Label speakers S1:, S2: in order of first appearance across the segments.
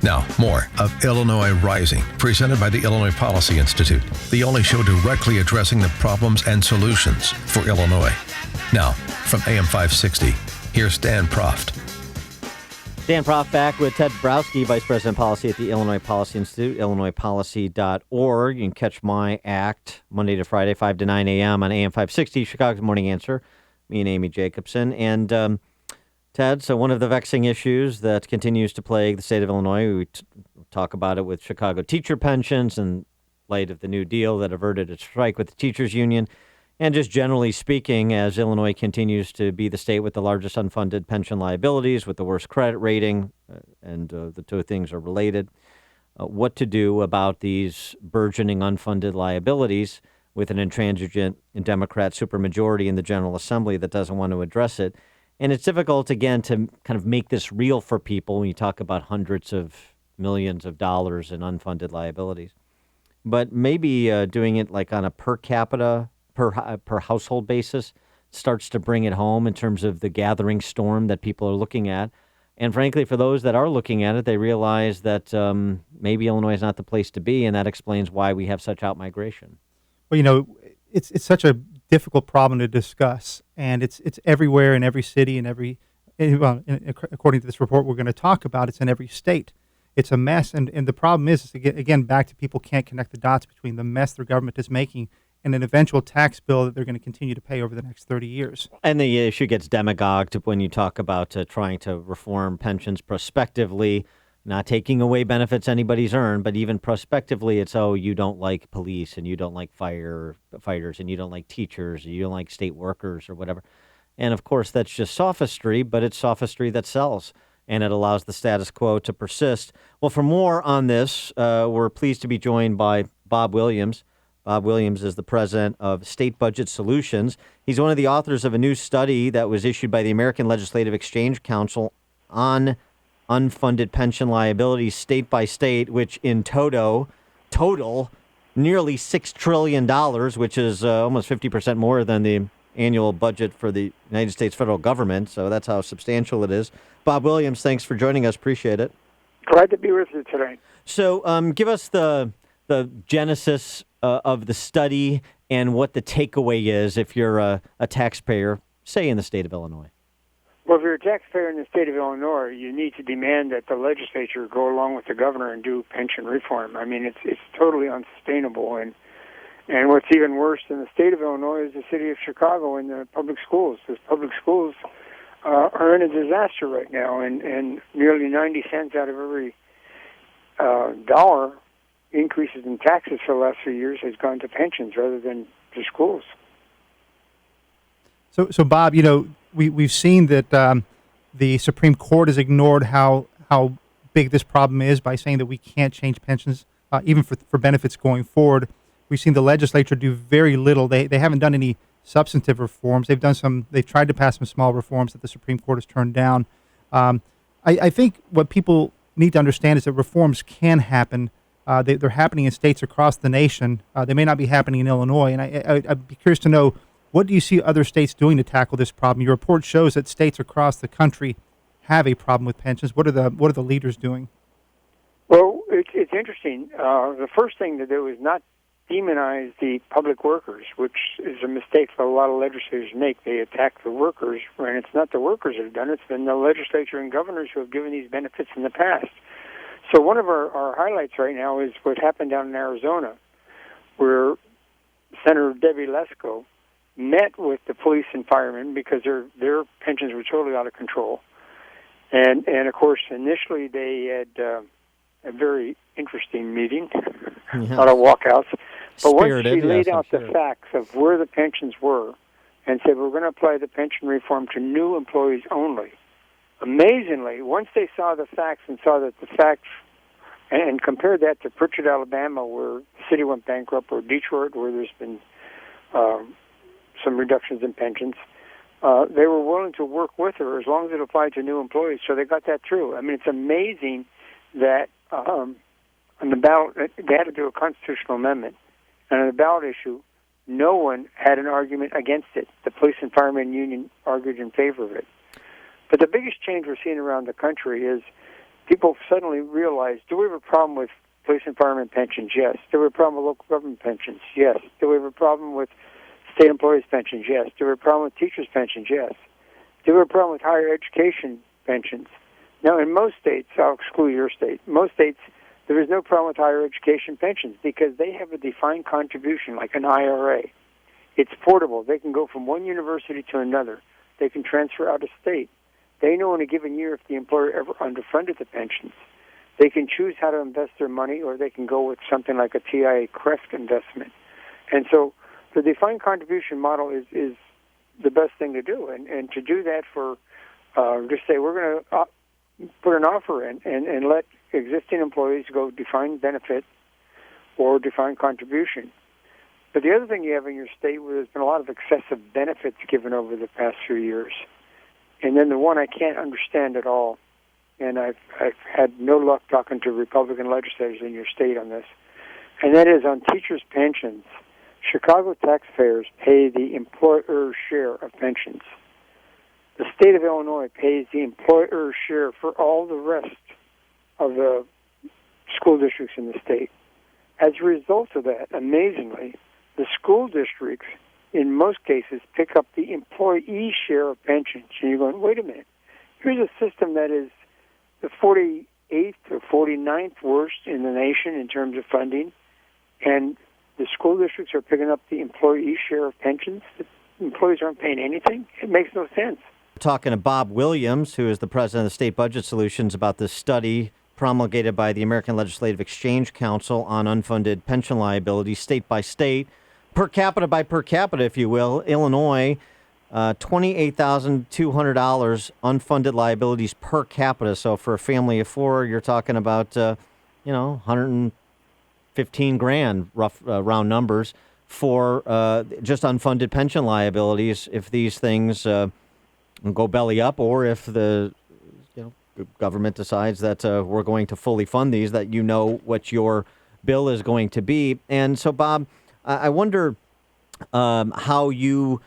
S1: Now, more of Illinois Rising, presented by the Illinois Policy Institute, the only show directly addressing the problems and solutions for Illinois. Now, from AM 560, here's Dan Proft.
S2: Dan Proft back with Ted Dabrowski, Vice President Policy at the Illinois Policy Institute, illinoispolicy.org. You can catch my act Monday to Friday, 5 to 9 a.m. on AM 560, Chicago's Morning Answer. Me and Amy Jacobson. And Ted, so one of the vexing issues that continues to plague the state of Illinois, we talk about it with Chicago teacher pensions in light of the New Deal that averted a strike with the teachers union. And just generally speaking, as Illinois continues to be the state with the largest unfunded pension liabilities, with the worst credit rating, and the two things are related, what to do about these burgeoning unfunded liabilities with an intransigent and Democrat supermajority in the General Assembly that doesn't want to address it. And it's difficult, again, to kind of make this real for people when you talk about hundreds of millions of dollars in unfunded liabilities. But maybe doing it like on a per capita, per household basis starts to bring it home in terms of the gathering storm that people are looking at. And frankly, for those that are looking at it, they realize that maybe Illinois is not the place to be, and that explains why we have such outmigration.
S3: Well, you know, it's such a difficult problem to discuss, and it's everywhere in every city and according to this report we're going to talk about, it's in every state. It's a mess, and the problem is again back to people can't connect the dots between the mess their government is making and an eventual tax bill that they're going to continue to pay over the next 30 years. And
S2: the issue gets demagogued when you talk about trying to reform pensions prospectively, not taking away benefits anybody's earned, but even prospectively, it's, oh, you don't like police and you don't like firefighters and you don't like teachers, or you don't like state workers or whatever. And of course, that's just sophistry, but it's sophistry that sells, and it allows the status quo to persist. Well, for more on this, we're pleased to be joined by Bob Williams. Bob Williams is the president of State Budget Solutions. He's one of the authors of a new study that was issued by the American Legislative Exchange Council on unfunded pension liabilities state by state, which in total nearly $6 trillion, which is almost 50% more than the annual budget for the United States federal government. So that's how substantial it is. Bob Williams, thanks for joining us. Appreciate it.
S4: Glad to be with you today.
S2: So give us the genesis of the study and what the takeaway is if you're a taxpayer, say in the state of Illinois.
S4: Well, if you're a taxpayer in the state of Illinois, you need to demand that the legislature go along with the governor and do pension reform. I mean, it's totally unsustainable. And what's even worse in the state of Illinois is the city of Chicago and the public schools. The public schools are in a disaster right now, and nearly 90 cents out of every dollar increases in taxes for the last few years has gone to pensions rather than to schools.
S3: So Bob, you know, we've seen that the Supreme Court has ignored how big this problem is by saying that we can't change pensions, even for benefits going forward. We've seen the legislature do very little. They haven't done any substantive reforms. They've tried to pass some small reforms that the Supreme Court has turned down. I think what people need to understand is that reforms can happen. They're happening in states across the nation. They may not be happening in Illinois. And I'd be curious to know, what do you see other states doing to tackle this problem? Your report shows that states across the country have a problem with pensions. What are the leaders doing?
S4: Well, it's interesting. The first thing to do is not demonize the public workers, which is a mistake that a lot of legislators make. They attack the workers, and it's not the workers that have done it. It's been the legislature and governors who have given these benefits in the past. So one of our highlights right now is what happened down in Arizona, where Senator Debbie Lesko met with the police and firemen because their pensions were totally out of control. And of course, initially they had a very interesting meeting, a lot of walkouts. But once she laid out the facts of where the pensions were and said, we're going to apply the pension reform to new employees only, amazingly, once they saw the facts and saw that the facts, and compared that to Pritchard, Alabama, where the city went bankrupt, or Detroit, where there's been some reductions in pensions, they were willing to work with her as long as it applied to new employees. So they got that through. I mean, it's amazing that on the ballot, they had to do a constitutional amendment. And on the ballot issue, no one had an argument against it. The police and firemen union argued in favor of it. But the biggest change we're seeing around the country is people suddenly realize, do we have a problem with police and firemen pensions? Yes. Do we have a problem with local government pensions? Yes. Do we have a problem with state employees' pensions? Yes. Do we have a problem with teachers' pensions? Yes. Do we have a problem with higher education pensions? Now, in most states, I'll exclude your state, most states, there is no problem with higher education pensions because they have a defined contribution like an IRA. It's portable. They can go from one university to another. They can transfer out of state. They know in a given year if the employer ever underfunded the pensions. They can choose how to invest their money, or they can go with something like a TIA CREST investment. And so the defined contribution model is the best thing to do. And to do that for, just say we're going to put an offer in and let existing employees go defined benefit or defined contribution. But the other thing you have in your state where there's been a lot of excessive benefits given over the past few years, and then the one I can't understand at all, and I've had no luck talking to Republican legislators in your state on this, and that is on teachers' pensions. Chicago taxpayers pay the employer's share of pensions. The state of Illinois pays the employer's share for all the rest of the school districts in the state. As a result of that, amazingly, the school districts, in most cases, pick up the employee share of pensions. And you're going, wait a minute. Here's a system that is the 48th or 49th worst in the nation in terms of funding, and the school districts are picking up the employee share of pensions. The employees aren't paying anything. It makes no sense.
S2: Talking to Bob Williams, who is the president of State Budget Solutions, about this study promulgated by the American Legislative Exchange Council on unfunded pension liabilities state by state, per capita by per capita, if you will. Illinois, $28,200 unfunded liabilities per capita. So for a family of four, you're talking about, 115 grand, rough round numbers, for just unfunded pension liabilities if these things go belly up, or if the government decides that we're going to fully fund these, that you know what your bill is going to be. And so, Bob, I wonder how you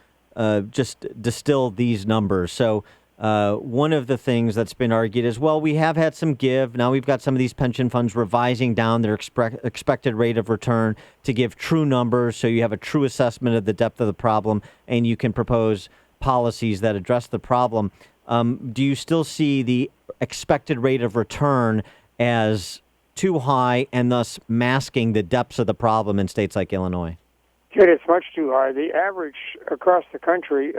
S2: just distill these numbers. So one of the things that's been argued is, well, we have had some give. Now we've got some of these pension funds revising down their expected rate of return to give true numbers, so you have a true assessment of the depth of the problem, and you can propose policies that address the problem. Do you still see the expected rate of return as too high and thus masking the depths of the problem in states like Illinois?
S4: It's much too high. The average across the country,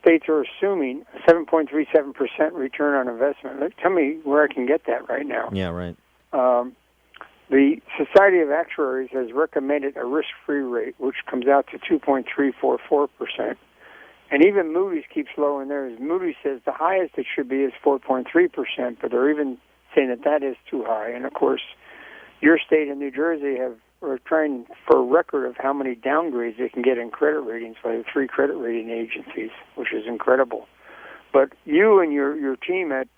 S4: states are assuming 7.37% return on investment. Tell me where I can get that right now.
S2: Yeah, right.
S4: The Society of Actuaries has recommended a risk-free rate, which comes out to 2.344%. And even Moody's keeps lowering theirs. Moody's says the highest it should be is 4.3%, but they're even saying that is too high. And, of course, your state and New Jersey are trying for a record of how many downgrades they can get in credit ratings by the 3 credit rating agencies, which is incredible. But you and your team at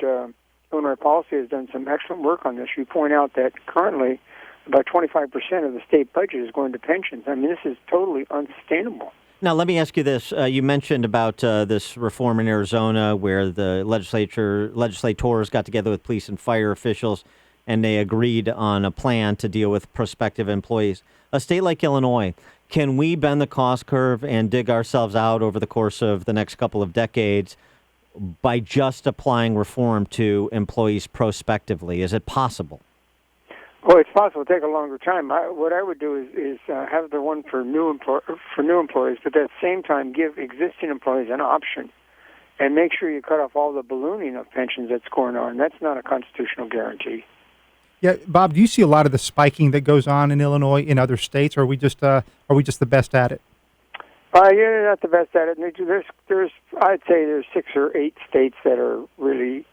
S4: Illinois Policy has done some excellent work on this. You point out that currently about 25% of the state budget is going to pensions. I mean, this is totally unsustainable.
S2: Now, let me ask you this. You mentioned about this reform in Arizona where the legislators got together with police and fire officials, and they agreed on a plan to deal with prospective employees. A state like Illinois, can we bend the cost curve and dig ourselves out over the course of the next couple of decades by just applying reform to employees prospectively? Is it possible?
S4: Well, it's possible. It'll take a longer time. What I would do is have the one for new employees, but at the same time give existing employees an option, and make sure you cut off all the ballooning of pensions that's going on. That's not a constitutional guarantee.
S3: Yeah, Bob, do you see a lot of the spiking that goes on in Illinois in other states, or are we just the best at it?
S4: You're not the best at it. There's I'd say there's 6 or 8 states that are really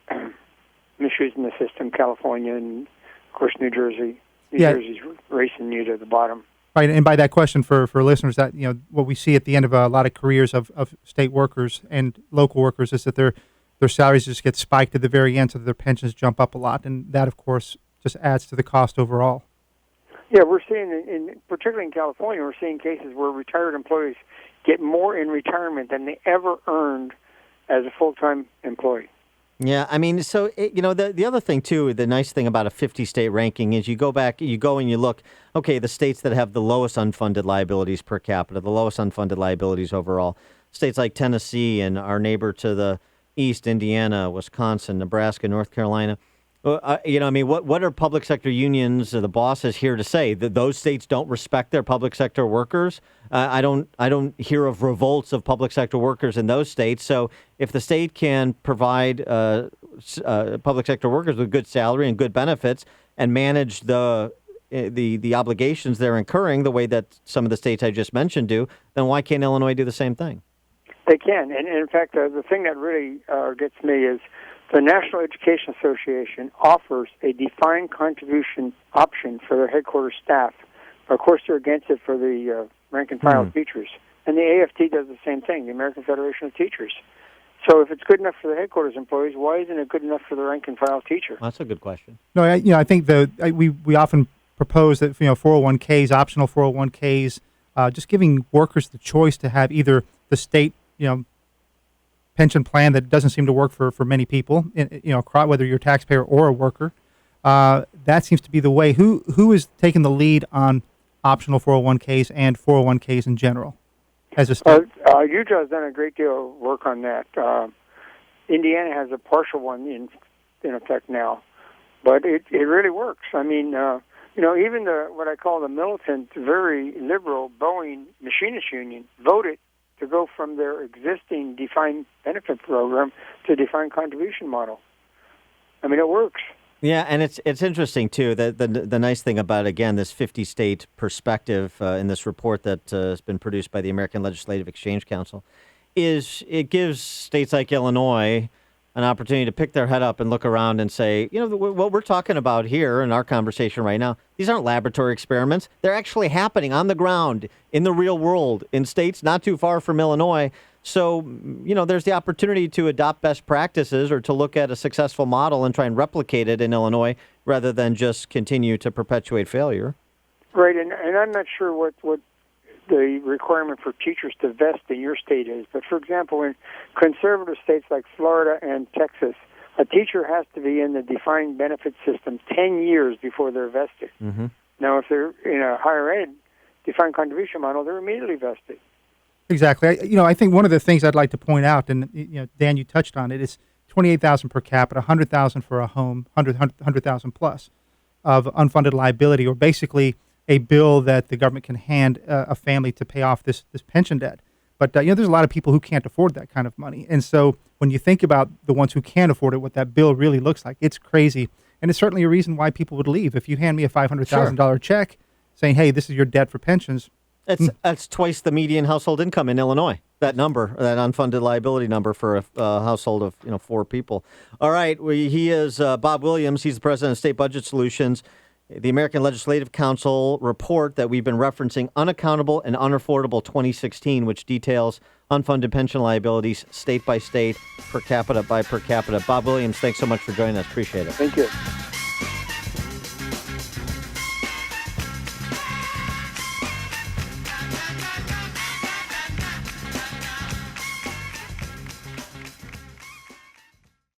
S4: misusing the system. California and, of course, New Jersey. New Jersey's racing you to the bottom.
S3: Right, and by that question for listeners, that what we see at the end of a lot of careers of state workers and local workers is that their salaries just get spiked at the very end, so that their pensions jump up a lot, and that, of course, just adds to the cost overall.
S4: Yeah, we're seeing, particularly in California, we're seeing cases where retired employees get more in retirement than they ever earned as a full-time employee.
S2: Yeah, I mean, so, the other thing, too, the nice thing about a 50-state ranking is you go and you look, okay, the states that have the lowest unfunded liabilities per capita, the lowest unfunded liabilities overall, states like Tennessee and our neighbor to the east, Indiana, Wisconsin, Nebraska, North Carolina. What are public sector unions or the bosses here to say? That those states don't respect their public sector workers? I don't hear of revolts of public sector workers in those states. So if the state can provide public sector workers with good salary and good benefits and manage the obligations they're incurring the way that some of the states I just mentioned do, then why can't Illinois do the same thing?
S4: They can. And in fact, the thing that really gets me is the National Education Association offers a defined contribution option for their headquarters staff. Of course, they're against it for the rank-and-file teachers. And the AFT does the same thing, the American Federation of Teachers. So if it's good enough for the headquarters employees, why isn't it good enough for the rank-and-file teacher?
S2: That's a good question.
S3: No, I think we often propose that 401ks, optional 401ks, just giving workers the choice to have either the state pension plan that doesn't seem to work for many people, whether you're a taxpayer or a worker. That seems to be the way. Who is taking the lead on optional 401ks and 401ks in general as a state?
S4: Utah has done a great deal of work on that. Indiana has a partial one in effect now, but it really works. I mean, even what I call the militant, very liberal Boeing Machinist Union voted to go from their existing defined benefit program to defined contribution model. I mean, it works.
S2: Yeah, and it's interesting, too, that the nice thing about, again, this 50-state perspective in this report that has been produced by the American Legislative Exchange Council is it gives states like Illinois an opportunity to pick their head up and look around and say, what we're talking about here in our conversation right now, these aren't laboratory experiments. They're actually happening on the ground in the real world in states not too far from Illinois. So, there's the opportunity to adopt best practices or to look at a successful model and try and replicate it in Illinois rather than just continue to perpetuate failure.
S4: Right, and I'm not sure what the requirement for teachers to vest in your state is. But, for example, in conservative states like Florida and Texas, a teacher has to be in the defined benefit system 10 years before they're vested. Mm-hmm. Now, if they're in a higher ed defined contribution model, they're immediately vested.
S3: Exactly. I think one of the things I'd like to point out, and Dan, you touched on it, is $28,000 per capita, $100,000 for a home, $100,000 plus of unfunded liability, or basically a bill that the government can hand a family to pay off this pension debt. But there's a lot of people who can't afford that kind of money, and so when you think about the ones who can afford it, what that bill really looks like, it's crazy, and it's certainly a reason why people would leave. If you hand me a $500,000 check saying, "Hey, this is your debt for pensions."
S2: That's twice the median household income in Illinois. That number, that unfunded liability number for a household of 4 people. All right, he is Bob Williams. He's the president of State Budget Solutions. The American Legislative Council report that we've been referencing, Unaccountable and Unaffordable 2016, which details unfunded pension liabilities state by state, per capita by per capita. Bob Williams, thanks so much for joining us. Appreciate it.
S4: Thank you.